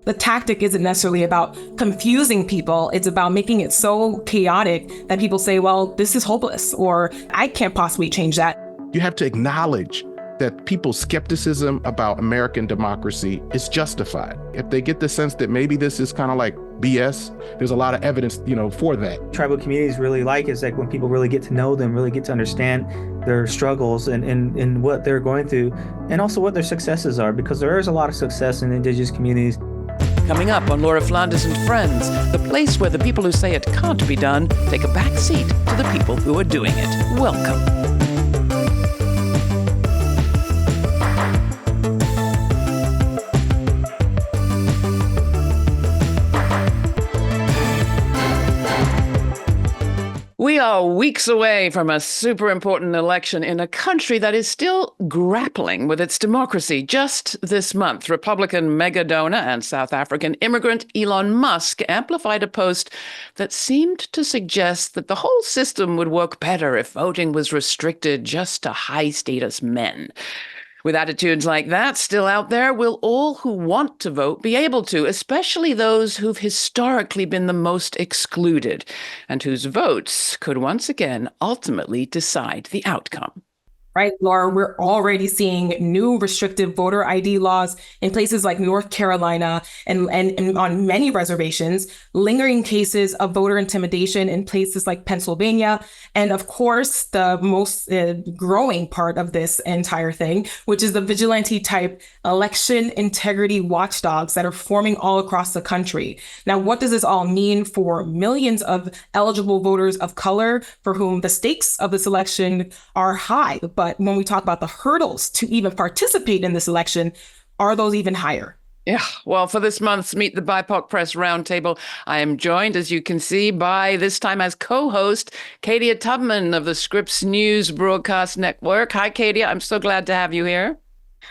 The tactic isn't necessarily about confusing people. It's about making it so chaotic that people say, well, this is hopeless, or I can't possibly change that. You have to acknowledge that people's skepticism about American democracy is justified. If they get the sense that maybe this is kind of like BS, there's a lot of evidence, for that. Tribal communities really like is like when people really get to know them, really get to understand their struggles and what they're going through, and also what their successes are, because there is a lot of success in Indigenous communities. Coming up on Laura Flanders and Friends, the place where the people who say it can't be done take a back seat to the people who are doing it. Welcome. We are weeks away from a super important election in a country that is still grappling with its democracy. Just this month, Republican mega donor and South African immigrant Elon Musk amplified a post that seemed to suggest that the whole system would work better if voting was restricted just to high-status men. With attitudes like that still out there, will all who want to vote be able to, especially those who've historically been the most excluded and whose votes could once again ultimately decide the outcome? Right, Laura, we're already seeing new restrictive voter ID laws in places like North Carolina and on many reservations, lingering cases of voter intimidation in places like Pennsylvania. And of course, the most growing part of this entire thing, which is the vigilante type election integrity watchdogs that are forming all across the country. Now, what does this all mean for millions of eligible voters of color for whom the stakes of this election are high? But when we talk about the hurdles to even participate in this election, are those even higher? Yeah, well, for this month's Meet the BIPOC Press Roundtable, I am joined, as you can see, by this time as co-host, Kadia Tubman of the Scripps News Broadcast Network. Hi, Kadia. I'm so glad to have you here.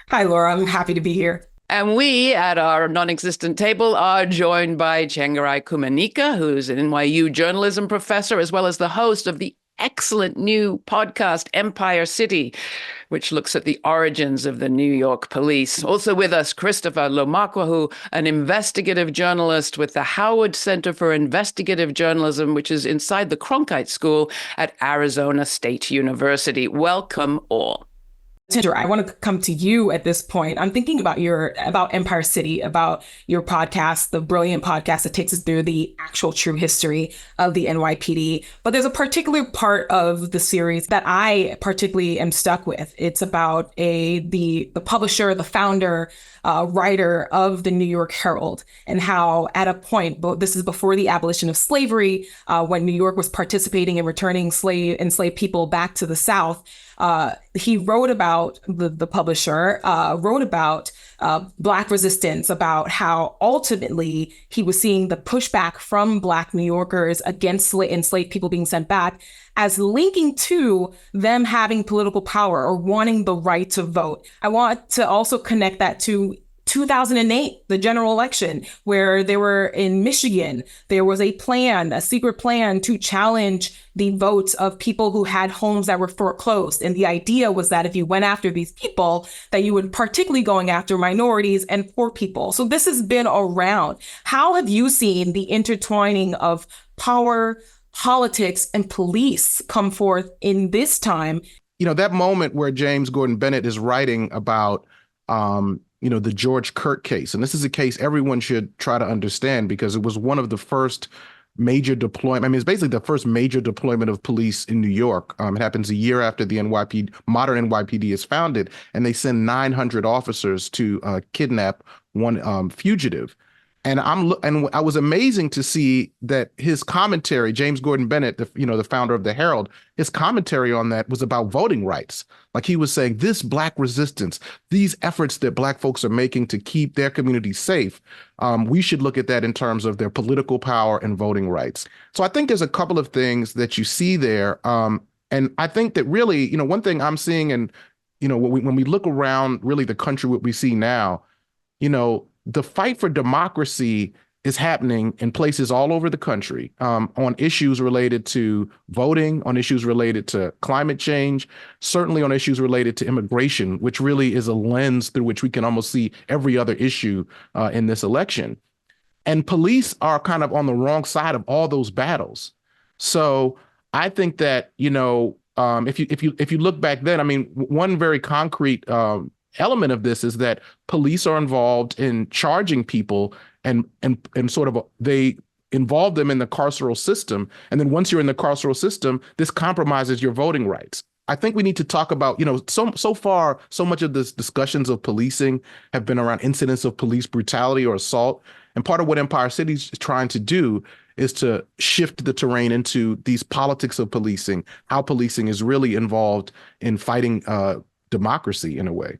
Hi, Laura. I'm happy to be here. And we, at our non-existent table, are joined by Chenjerai Kumanyika, who's an NYU journalism professor, as well as the host of the excellent new podcast, Empire City, which looks at the origins of the New York police. Also with us, Christopher Lomahquahu, an investigative journalist with the Howard Center for Investigative Journalism, which is inside the Cronkite School at Arizona State University. Welcome all. Chenjerai, I want to come to you at this point. I'm thinking about Empire City, about your podcast, the brilliant podcast that takes us through the actual true history of the NYPD. But there's a particular part of the series that I particularly am stuck with. It's about the publisher, the founder, writer of the New York Herald, and how at a point, this is before the abolition of slavery, when New York was participating in returning enslaved people back to the South, he wrote about, the publisher wrote about Black resistance, about how ultimately he was seeing the pushback from Black New Yorkers against enslaved people being sent back as linking to them having political power or wanting the right to vote. I want to also connect that to 2008, the general election, where they were in Michigan, there was a secret plan to challenge the votes of people who had homes that were foreclosed. And the idea was that if you went after these people, that you would particularly going after minorities and poor people. So this has been around. How have you seen the intertwining of power, politics, and police come forth in this time? That moment where James Gordon Bennett is writing about, the George Kirk case. And this is a case everyone should try to understand because it was one of the first major deployment. I mean, it's basically the first major deployment of police in New York. It happens a year after the modern NYPD is founded, and they send 900 officers to kidnap one fugitive. And I was amazing to see that his commentary, James Gordon Bennett, the founder of the Herald, his commentary on that was about voting rights. Like he was saying, this Black resistance, these efforts that Black folks are making to keep their community safe, we should look at that in terms of their political power and voting rights. So I think there's a couple of things that you see there. And I think that really, one thing I'm seeing, and, when we look around really the country, what we see now, the fight for democracy is happening in places all over the country on issues related to voting, on issues related to climate change, certainly on issues related to immigration, which really is a lens through which we can almost see every other issue in this election. And police are kind of on the wrong side of all those battles. So I think that, if you look back then, I mean, one very concrete element of this is that police are involved in charging people and sort of they involve them in the carceral system. And then once you're in the carceral system, this compromises your voting rights. I think we need to talk about, so far, so much of this discussions of policing have been around incidents of police brutality or assault. And part of what Empire City is trying to do is to shift the terrain into these politics of policing, how policing is really involved in fighting democracy in a way.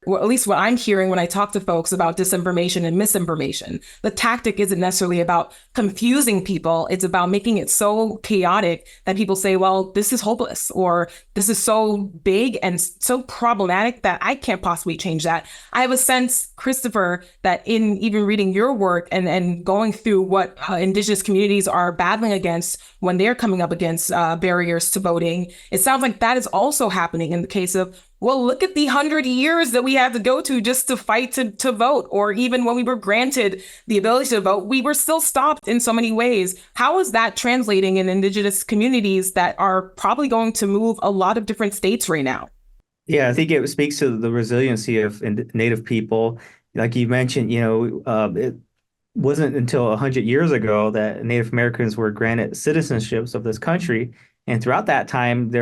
Well, at least what I'm hearing when I talk to folks about disinformation and misinformation, the tactic isn't necessarily about confusing people. It's about making it so chaotic that people say, well, this is hopeless, or this is so big and so problematic that I can't possibly change that. I have a sense, Christopher, that in even reading your work and going through what Indigenous communities are battling against when they're coming up against barriers to voting, it sounds like that is also happening in the case of, well, look at the 100 years that we had to go to just to fight to vote, or even when we were granted the ability to vote, we were still stopped in so many ways. How is that translating in Indigenous communities that are probably going to move a lot of different states right now? Yeah, I think it speaks to the resiliency of Native people. Like you mentioned, it wasn't until 100 years ago that Native Americans were granted citizenships of this country. And throughout that time,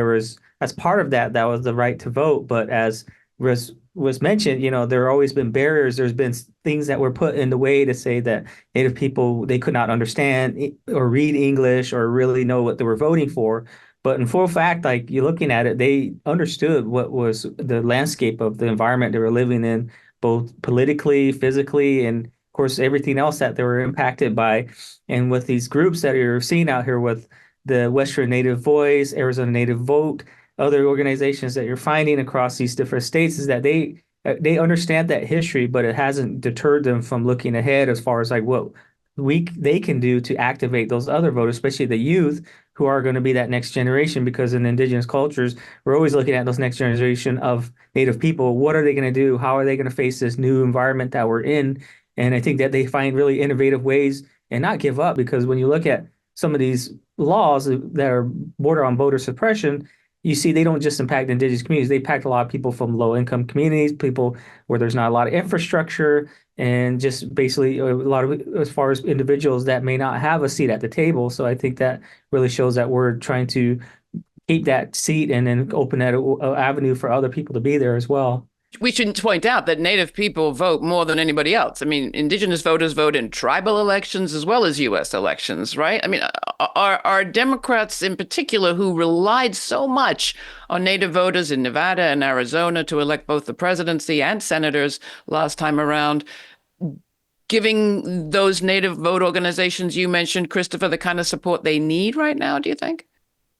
as part of that was the right to vote. But as was mentioned, there have always been barriers. There's been things that were put in the way to say that Native people, they could not understand or read English or really know what they were voting for. But in full fact, like you're looking at it, they understood what was the landscape of the environment they were living in, both politically, physically, and of course, everything else that they were impacted by. And with these groups that you're seeing out here with the Western Native Voice, Arizona Native Vote, other organizations that you're finding across these different states, is that they understand that history, but it hasn't deterred them from looking ahead as far as like what they can do to activate those other voters, especially the youth who are going to be that next generation. Because in Indigenous cultures, we're always looking at those next generation of Native people. What are they going to do? How are they going to face this new environment that we're in? And I think that they find really innovative ways and not give up, because when you look at some of these laws that are border on voter suppression, you see they don't just impact Indigenous communities. They impact a lot of people from low-income communities, people where there's not a lot of infrastructure, and just basically a lot of, as far as individuals that may not have a seat at the table. So I think that really shows that we're trying to keep that seat and then open that avenue for other people to be there as well. We should point out that Native people vote more than anybody else. I mean, Indigenous voters vote in tribal elections as well as U.S. elections, right? I mean, are Democrats in particular, who relied so much on Native voters in Nevada and Arizona to elect both the presidency and senators last time around, giving those Native vote organizations you mentioned, Christopher, the kind of support they need right now, do you think?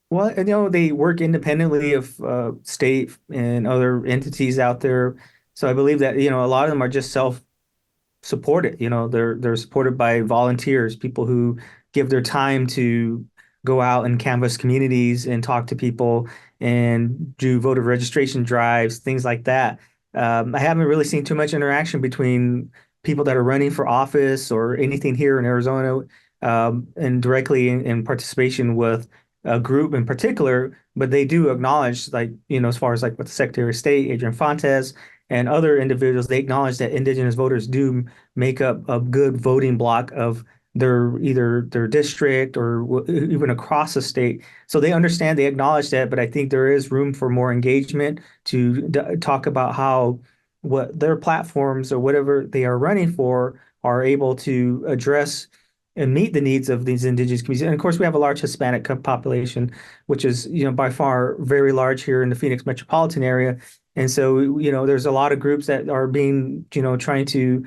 Well, they work independently of state and other entities out there. So I believe that, a lot of them are just self-supported. They're supported by volunteers, people who give their time to go out and canvass communities and talk to people and do voter registration drives, things like that. I haven't really seen too much interaction between people that are running for office or anything here in Arizona and directly in participation with a group in particular, but they do acknowledge, as far as like with the Secretary of State, Adrian Fontes, and other individuals, they acknowledge that Indigenous voters do make up a good voting block of either their district or even across the state. So they understand, they acknowledge that, but I think there is room for more engagement to talk about what their platforms or whatever they are running for are able to address and meet the needs of these Indigenous communities. And of course, we have a large Hispanic population, which is, by far very large here in the Phoenix metropolitan area. And so, there's a lot of groups that are being, trying to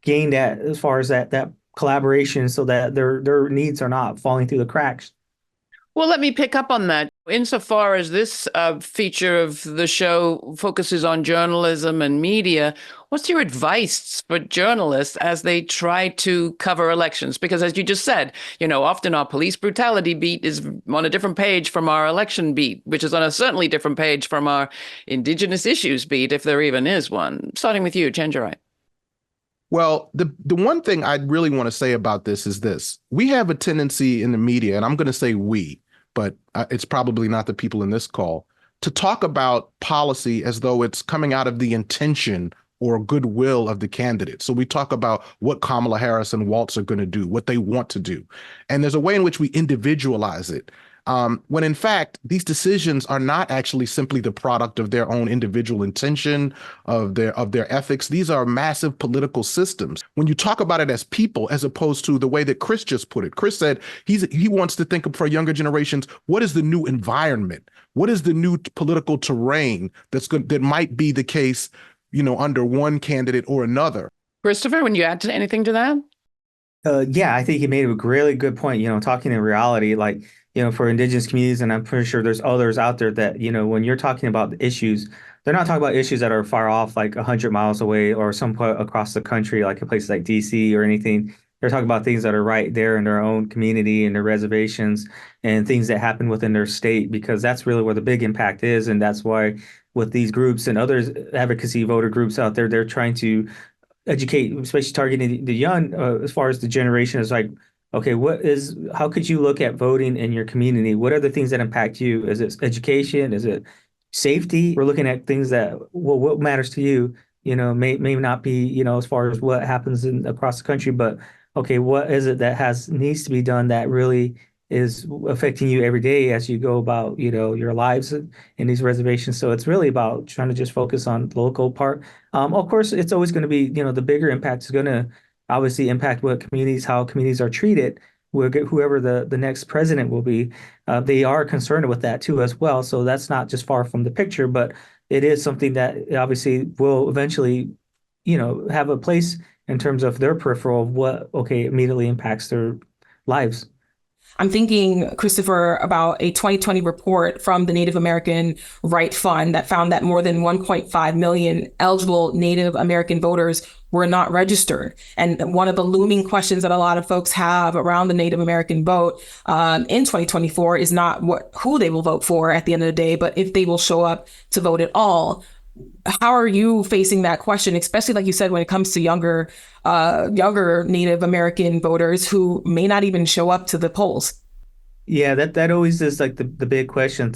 gain that as far as that collaboration so that their needs are not falling through the cracks. Well, let me pick up on that. Insofar as this feature of the show focuses on journalism and media, What's your advice for journalists as they try to cover elections? Because as you just said, often our police brutality beat is on a different page from our election beat, which is on a certainly different page from our Indigenous issues beat, if there even is one. Starting with you, Chenjerai. Well, the one thing I really want to say about this is this. We have a tendency in the media, and I'm going to say we, but it's probably not the people in this call, to talk about policy as though it's coming out of the intention or goodwill of the candidate. So we talk about what Kamala Harris and Waltz are going to do, what they want to do. And there's a way in which we individualize it. When in fact, these decisions are not actually simply the product of their own individual intention, of their ethics. These are massive political systems. When you talk about it as people, as opposed to the way that Chris just put it, Chris said he wants to think of, for younger generations, what is the new environment? What is the new political terrain that might be the case, under one candidate or another? Christopher, when you add anything to that? Yeah, I think he made a really good point, talking in reality, like, for Indigenous communities, and I'm pretty sure there's others out there that, when you're talking about the issues, they're not talking about issues that are far off, like 100 miles away or somewhere across the country, like in places like DC or anything. They're talking about things that are right there in their own community and their reservations and things that happen within their state, because that's really where the big impact is. And that's why with these groups and others advocacy voter groups out there, they're trying to educate, especially targeting the young, as far as the generation is like, okay, how could you look at voting in your community? What are the things that impact you? Is it education? Is it safety? We're looking at things that, well, what matters to you, may not be, as far as what happens across the country, but okay, what is it that needs to be done that really is affecting you every day as you go about, your lives in these reservations. So it's really about trying to just focus on the local part. Of course, it's always going to be, the bigger impact is going to obviously impact how communities are treated. Whoever the next president will be, they are concerned with that too as well. So that's not just far from the picture, but it is something that obviously will eventually, have a place in terms of their peripheral of what, immediately impacts their lives. I'm thinking, Christopher, about a 2020 report from the Native American Right Fund that found that more than 1.5 million eligible Native American voters were not registered. And one of the looming questions that a lot of folks have around the Native American vote in 2024 is not who they will vote for at the end of the day, but if they will show up to vote at all. How are you facing that question, especially like you said, when it comes to younger Native American voters who may not even show up to the polls? Yeah, that always is like the big question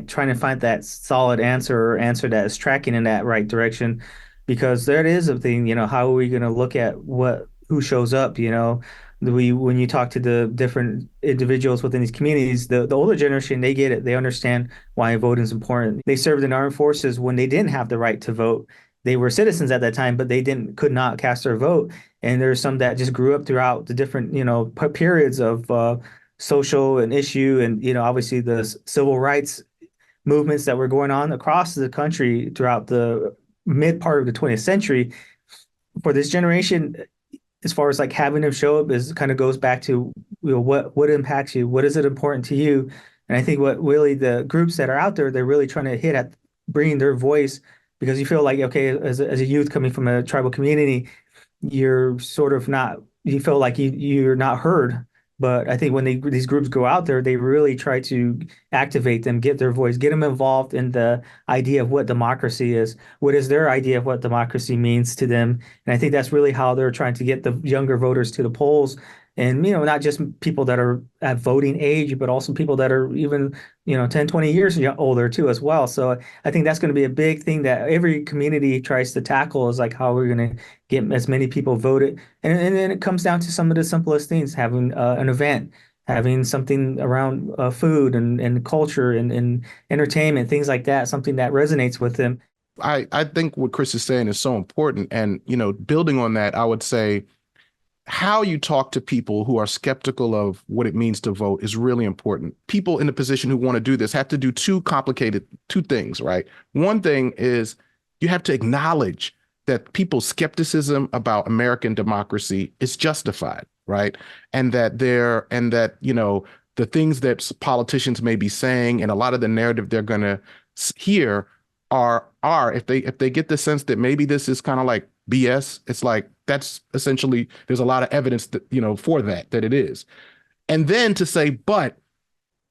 trying to find that solid answer or answer that is tracking in that right direction, because that is a thing, how are we going to look at who shows up, when you talk to the different individuals within these communities, the older generation, they get it. They understand why voting is important. They served in armed forces when they didn't have the right to vote. They were citizens at that time, but they could not cast their vote. And there's some that just grew up throughout the different, periods of social and issue and, obviously the civil rights movements that were going on across the country throughout the mid part of the 20th century. For this generation, as far as like having them show up is kind of goes back to what impacts you, what is it important to you, and I think what really the groups that are out there, they're really trying to hit at bringing their voice, because you feel like as a youth coming from a tribal community, you're sort of not, you feel like you're not heard. But I think when these groups go out there, they really try to activate them, get their voice, get them involved in the idea of what democracy is. What is their idea of what democracy means to them? And I think that's really how they're trying to get the younger voters to the polls. And, not just people that are at voting age, but also people that are even, 10, 20 years older too as well. So I think that's going to be a big thing that every community tries to tackle, is like how we're going to get as many people voted. And then it comes down to some of the simplest things, having an event, having something around food and culture and entertainment, things like that, something that resonates with them. I think what Chris is saying is so important. And, building on that, I would say, how you talk to people who are skeptical of what it means to vote is really important. People in a position who want to do this have to do two things, right? One thing is you have to acknowledge that people's skepticism about American democracy is justified, right? And that the things that politicians may be saying and a lot of the narrative they're going to hear are if they get the sense that maybe this is kind of like BS, it's like that's essentially there's a lot of evidence that for that it is. And then to say, but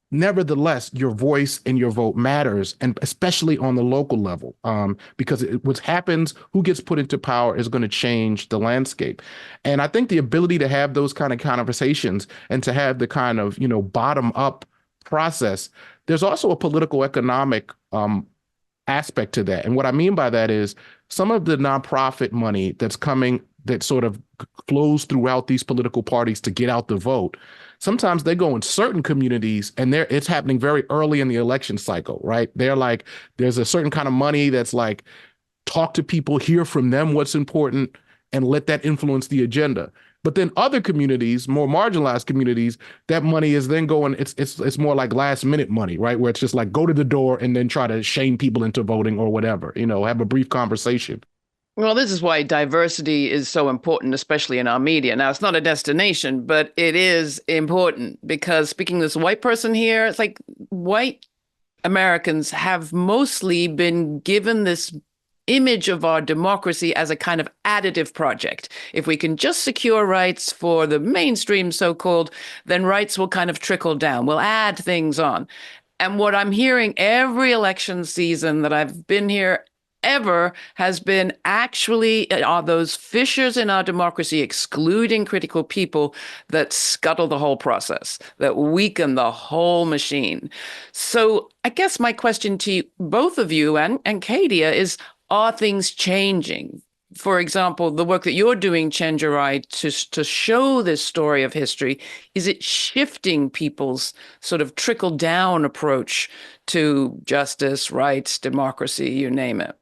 nevertheless, your voice and your vote matters, and especially on the local level, because what happens, who gets put into power is going to change the landscape. And I think the ability to have those kind of conversations and to have the kind of, bottom up process, there's also a political economic aspect to that. And what I mean by that is some of the nonprofit money that's coming that sort of flows throughout these political parties to get out the vote. Sometimes they go in certain communities and it's happening very early in the election cycle, right? They're like, there's a certain kind of money that's like, talk to people, hear from them what's important, and let that influence the agenda. But then other communities, more marginalized communities, that money is then going, it's more like last minute money, right? Where it's just like go to the door and then try to shame people into voting or whatever, have a brief conversation. Well, this is why diversity is so important, especially in our media. Now, it's not a destination, but it is important because speaking to this white person here, it's like white Americans have mostly been given this image of our democracy as a kind of additive project. If we can just secure rights for the mainstream, so-called, then rights will kind of trickle down. We'll add things on. And what I'm hearing every election season that I've been here ever has been actually are those fissures in our democracy, excluding critical people, that scuttle the whole process, that weaken the whole machine. So I guess my question to you, both of you and Kadia, is, are things changing? For example, the work that you're doing, Chenjerai, to show this story of history, is it shifting people's sort of trickle-down approach to justice, rights, democracy, you name it?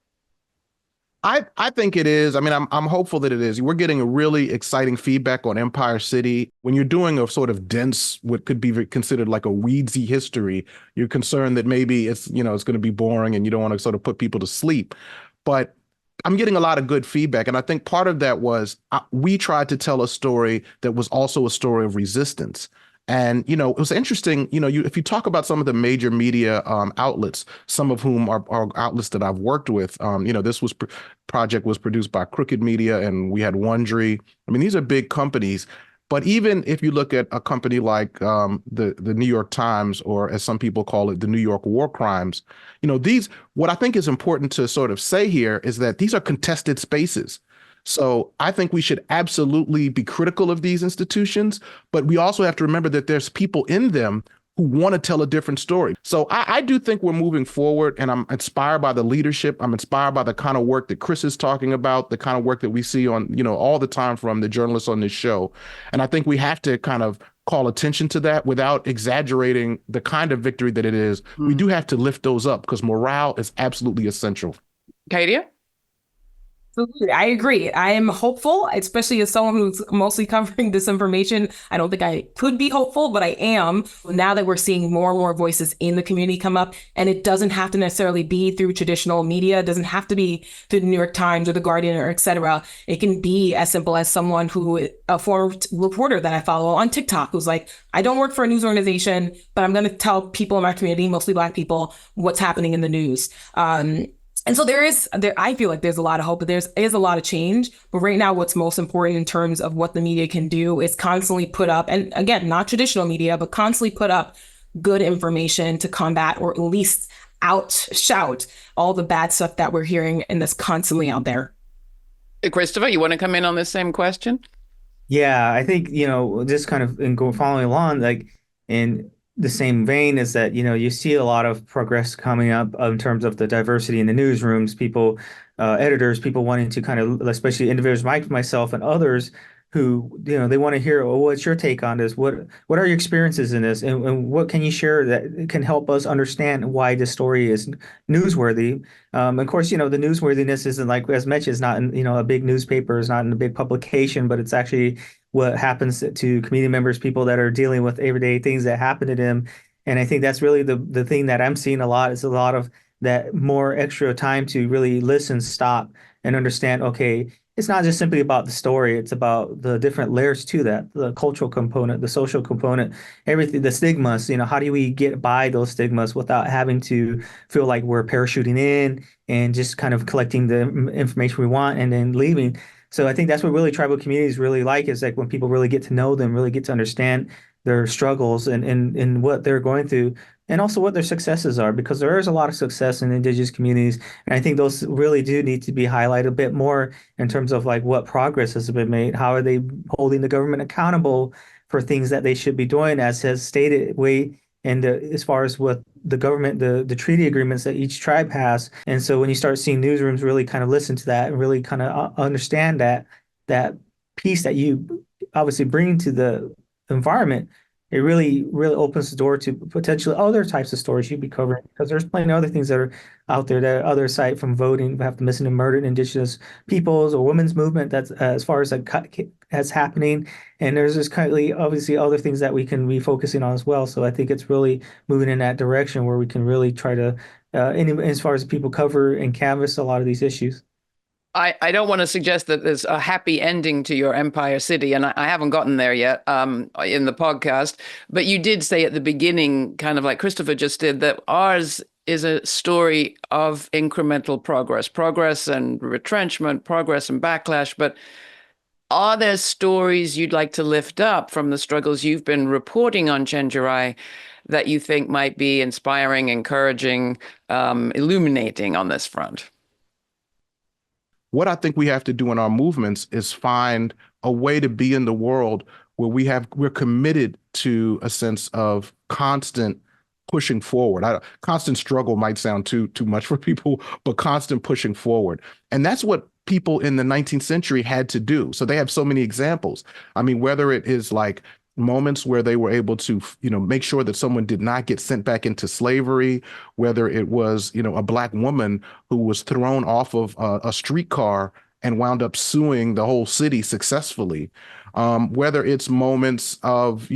I think it is. I mean, I'm hopeful that it is. We're getting a really exciting feedback on Empire City. When you're doing a sort of dense, what could be considered like a weedsy history, you're concerned that maybe it's going to be boring and you don't want to sort of put people to sleep. But I'm getting a lot of good feedback. And I think part of that was we tried to tell a story that was also a story of resistance. And, it was interesting, if you talk about some of the major media outlets, some of whom are outlets that I've worked with, this project was produced by Crooked Media and we had Wondery. I mean, these are big companies. But even if you look at a company like the New York Times, or as some people call it, the New York War Crimes, what I think is important to sort of say here is that these are contested spaces. So I think we should absolutely be critical of these institutions, but we also have to remember that there's people in them who want to tell a different story. So I do think we're moving forward, and I'm inspired by the leadership. I'm inspired by the kind of work that Chris is talking about, the kind of work that we see on, all the time from the journalists on this show. And I think we have to kind of call attention to that without exaggerating the kind of victory that it is. We do have to lift those up because morale is absolutely essential. Kadia? Absolutely. I agree. I am hopeful, especially as someone who's mostly covering disinformation. I don't think I could be hopeful, but I am now that we're seeing more and more voices in the community come up. And it doesn't have to necessarily be through traditional media. It doesn't have to be through the New York Times or the Guardian or et cetera. It can be as simple as someone a former reporter that I follow on TikTok, who's like, I don't work for a news organization, but I'm going to tell people in my community, mostly Black people, what's happening in the news. And so I feel like there's a lot of hope, but there is a lot of change. But right now, what's most important in terms of what the media can do is constantly put up, and again, not traditional media, but constantly put up good information to combat or at least shout all the bad stuff that we're hearing and that's constantly out there. Christopher, you want to come in on this same question? Yeah, I think, just kind of following along, like in the same vein is that, you see a lot of progress coming up in terms of the diversity in the newsrooms, people, editors, people wanting to kind of, especially individuals like myself and others who, they want to hear, oh, what's your take on this? What are your experiences in this? And what can you share that can help us understand why this story is newsworthy? Of course, the newsworthiness isn't like, as mentioned, it's not in, a big newspaper, it's not in a big publication, but it's actually what happens to community members, people that are dealing with everyday things that happen to them. And I think that's really the thing that I'm seeing a lot is a lot of that more extra time to really listen, stop, and understand, okay, it's not just simply about the story, it's about the different layers to that, the cultural component, the social component, everything, the stigmas, how do we get by those stigmas without having to feel like we're parachuting in and just kind of collecting the information we want and then leaving. So I think that's what really tribal communities really like, is like when people really get to know them, really get to understand their struggles and what they're going through, and also what their successes are, because there is a lot of success in Indigenous communities. And I think those really do need to be highlighted a bit more in terms of like what progress has been made. How are they holding the government accountable for things that they should be doing, as has stated way and as far as what the government, the treaty agreements that each tribe has. And so when you start seeing newsrooms really kind of listen to that and really kind of understand that piece that you obviously bring to the environment, it really, really opens the door to potentially other types of stories you'd be covering, because there's plenty of other things that are out there that are other aside from voting. We have the missing and murdered Indigenous peoples or women's movement that's as far as that's happening. And there's just currently obviously other things that we can be focusing on as well. So I think it's really moving in that direction where we can really try to, as far as people cover and canvas a lot of these issues. I don't want to suggest that there's a happy ending to your Empire City, and I haven't gotten there yet in the podcast. But you did say at the beginning, kind of like Christopher just did, that ours is a story of incremental progress and retrenchment, progress and backlash. But are there stories you'd like to lift up from the struggles you've been reporting on Chenjerai that you think might be inspiring, encouraging, illuminating on this front? What I think we have to do in our movements is find a way to be in the world where we're committed to a sense of constant pushing forward. Constant struggle might sound too much for people, but constant pushing forward. And that's what people in the 19th century had to do. So they have so many examples. I mean, whether it is like moments where they were able to, make sure that someone did not get sent back into slavery, whether it was, a Black woman who was thrown off of a streetcar and wound up suing the whole city successfully, whether it's moments of,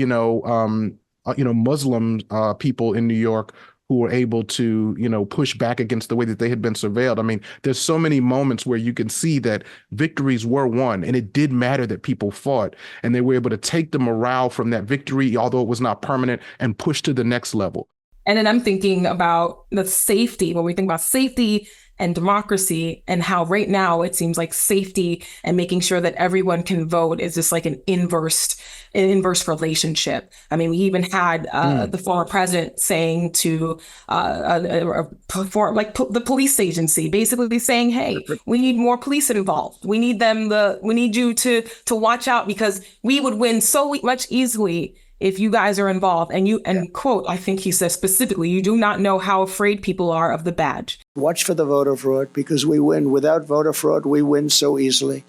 Muslim people in New York who were able to, push back against the way that they had been surveilled. I mean, there's so many moments where you can see that victories were won, and it did matter that people fought, and they were able to take the morale from that victory, although it was not permanent, and push to the next level. And then I'm thinking about the safety, when we think about safety and democracy, and how right now it seems like safety and making sure that everyone can vote is just like an inverse relationship. I mean, we even had the former president saying to the police agency, basically saying, "Hey, we need more police involved. We need you to watch out, because we would win so much easily if you guys are involved." And quote, I think he says specifically, "You do not know how afraid people are of the badge." Watch for the voter fraud, because we win. Without voter fraud, we win so easily.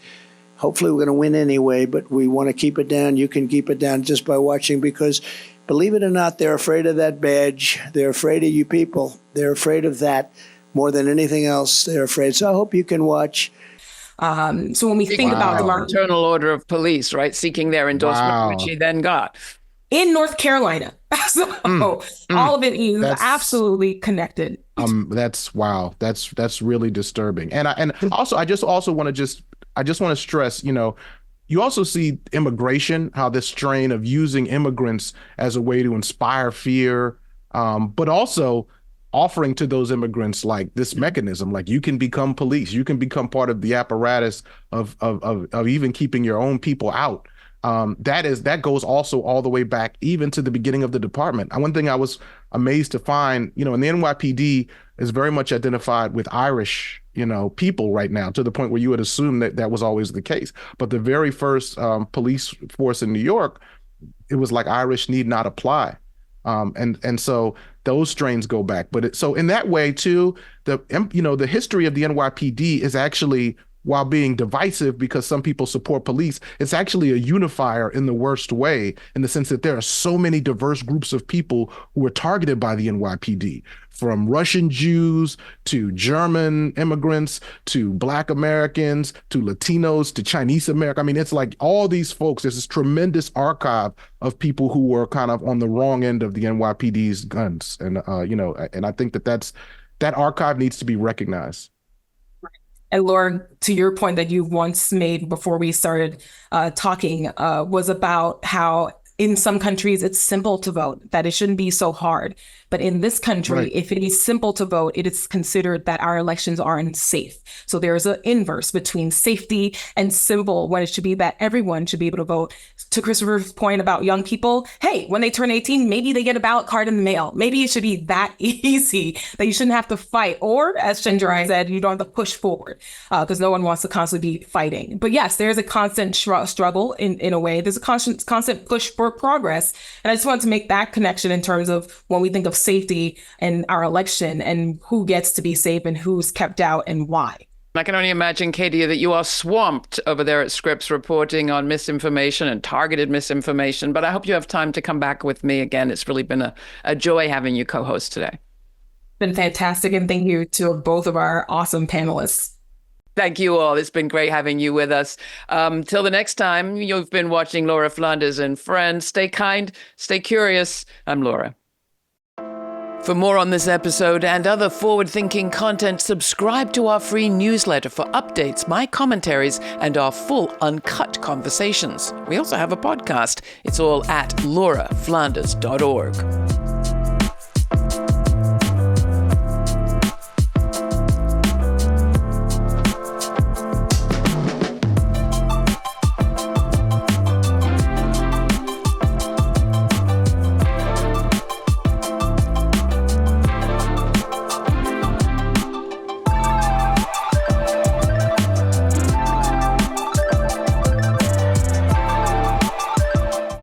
Hopefully we're going to win anyway, but we want to keep it down. You can keep it down just by watching, because believe it or not, they're afraid of that badge. They're afraid of you people. They're afraid of that more than anything else. They're afraid. So I hope you can watch. So when we think about the Internal Order of Police, right, seeking their endorsement, which he then got in North Carolina. So all of it is absolutely connected. That's wow. That's really disturbing. And I just want to stress, you also see immigration, how this strain of using immigrants as a way to inspire fear, but also offering to those immigrants like this mechanism, like you can become police, you can become part of the apparatus of even keeping your own people out. That goes also all the way back even to the beginning of the department. One thing I was amazed to find, in the NYPD is very much identified with Irish, people right now, to the point where you would assume that was always the case. But the very first police force in New York, it was like Irish need not apply. And so those strains go back. But so in that way too, the history of the NYPD is actually, while being divisive because some people support police, it's actually a unifier in the worst way, in the sense that there are so many diverse groups of people who were targeted by the NYPD, from Russian Jews to German immigrants to Black Americans to Latinos to Chinese American. I mean, it's like all these folks, there's this tremendous archive of people who were kind of on the wrong end of the NYPD's guns. And, and I think that archive needs to be recognized. And Laura, to your point that you once made before we started talking, was about how in some countries it's simple to vote, that it shouldn't be so hard. But in this country, Right. if it is simple to vote, it is considered that our elections are unsafe. So there is an inverse between safety and simple, when it should be that everyone should be able to vote. To Christopher's point about young people, hey, when they turn 18, maybe they get a ballot card in the mail. Maybe it should be that easy that you shouldn't have to fight. Or as Chenjerai said, you don't have to push forward because no one wants to constantly be fighting. But yes, there's a constant struggle in a way. There's a constant push for progress. And I just wanted to make that connection in terms of when we think of safety in our election and who gets to be safe and who's kept out and why. I can only imagine, Kadia, that you are swamped over there at Scripps reporting on misinformation and targeted misinformation. But I hope you have time to come back with me again. It's really been a joy having you co-host today. Been fantastic. And thank you to both of our awesome panelists. Thank you all. It's been great having you with us. Till the next time, you've been watching Laura Flanders and Friends. Stay kind, stay curious. I'm Laura. For more on this episode and other forward-thinking content, subscribe to our free newsletter for updates, my commentaries, and our full uncut conversations. We also have a podcast. It's all at lauraflanders.org.